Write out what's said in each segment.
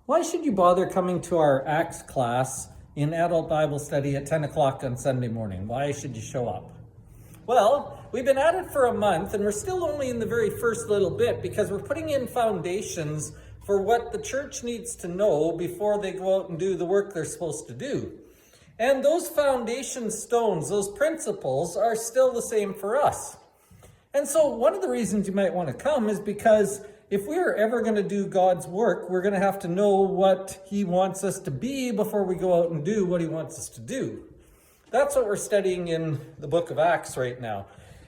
Why should you bother coming to our Acts class in adult Bible study at 10 o'clock on Sunday morning? Why should you show up? Well, we've been at it for a month and we're still only in the very first little bit because we're putting in foundations for what the church needs to know before they go out and do the work they're supposed to do. And those foundation stones, those principles, are still the same for us. And so one of the reasons you might want to come is because if we are ever going to do God's work, we're going to have to know what He wants us to be before we go out and do what He wants us to do. That's what we're studying in the book of Acts right now.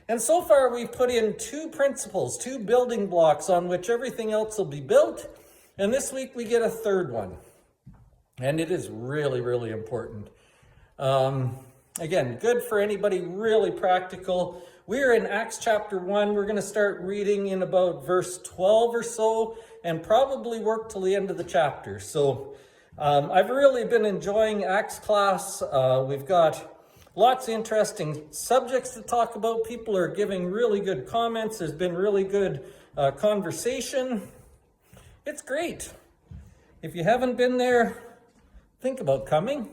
And so far we've put in two principles, two building blocks on which everything else will be built. And this week we get a third one. And it is really, really important. Again, good for anybody, really practical. We're in Acts chapter 1. We're going to start reading in about verse 12 or so and probably work till the end of the chapter. So I've really been enjoying Acts class. We've got lots of interesting subjects to talk about. People are giving really good comments. There's been really good conversation. It's great. If you haven't been there, think about coming.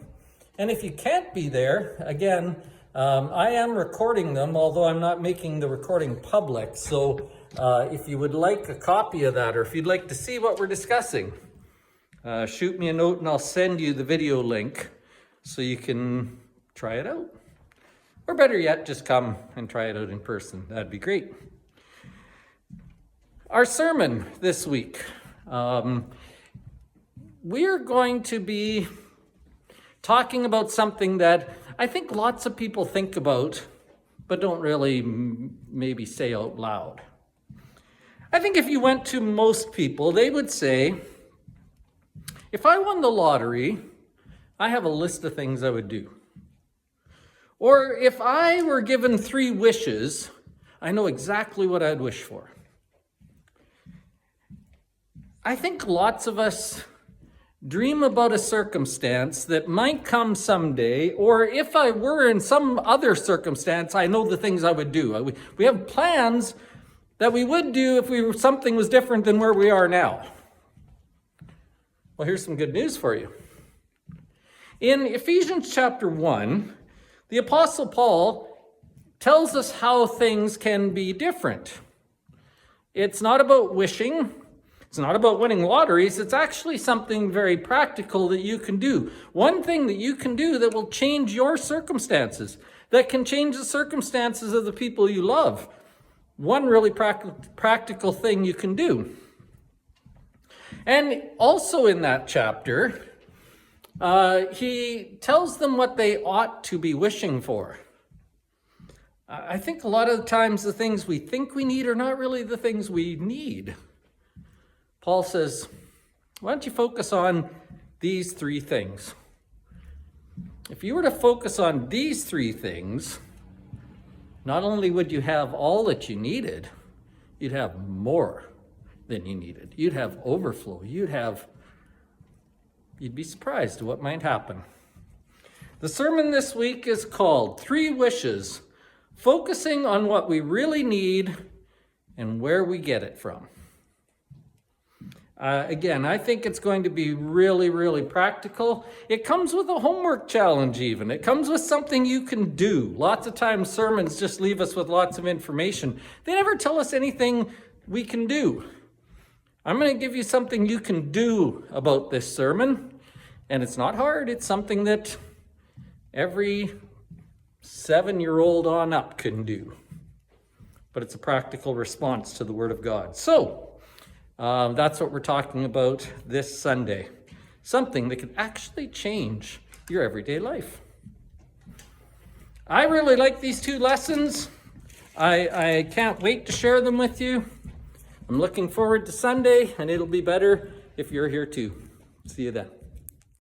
And if you can't be there, again, I am recording them, although I'm not making the recording public. So if you would like a copy of that, or if you'd like to see what we're discussing, shoot me a note and I'll send you the video link so you can try it out. Or better yet, just come and try it out in person. That'd be great. Our sermon this week. We're going to be talking about something that I think lots of people think about, but don't really maybe say out loud. I think if you went to most people, they would say, if I won the lottery, I have a list of things I would do. Or if I were given 3 wishes, I know exactly what I'd wish for. I think lots of us dream about a circumstance that might come someday, or if I were in some other circumstance, I know the things I would do. We have plans that we would do if something was different than where we are now. Well, here's some good news for you. In Ephesians chapter 1, the Apostle Paul tells us how things can be different. It's not about wishing. It's not about winning lotteries. It's actually something very practical that you can do. One thing that you can do that will change your circumstances, that can change the circumstances of the people you love. One really practical thing you can do. And also in that chapter, he tells them what they ought to be wishing for. I think a lot of the times the things we think we need are not really the things we need. Paul says, why don't you focus on these 3 things? If you were to focus on these 3 things, not only would you have all that you needed, you'd have more than you needed. You'd have overflow. You'd be surprised at what might happen. The sermon this week is called 3 Wishes, focusing on what we really need and where we get it from. Again, I think it's going to be really, really practical. It comes with a homework challenge even. It comes with something you can do. Lots of times sermons just leave us with lots of information. They never tell us anything we can do. I'm going to give you something you can do about this sermon. And it's not hard. It's something that every 7-year-old on up can do. But it's a practical response to the Word of God. So, that's what we're talking about this Sunday. Something that could actually change your everyday life. I really like these 2 lessons. I can't wait to share them with you. I'm looking forward to Sunday, and it'll be better if you're here too. See you then.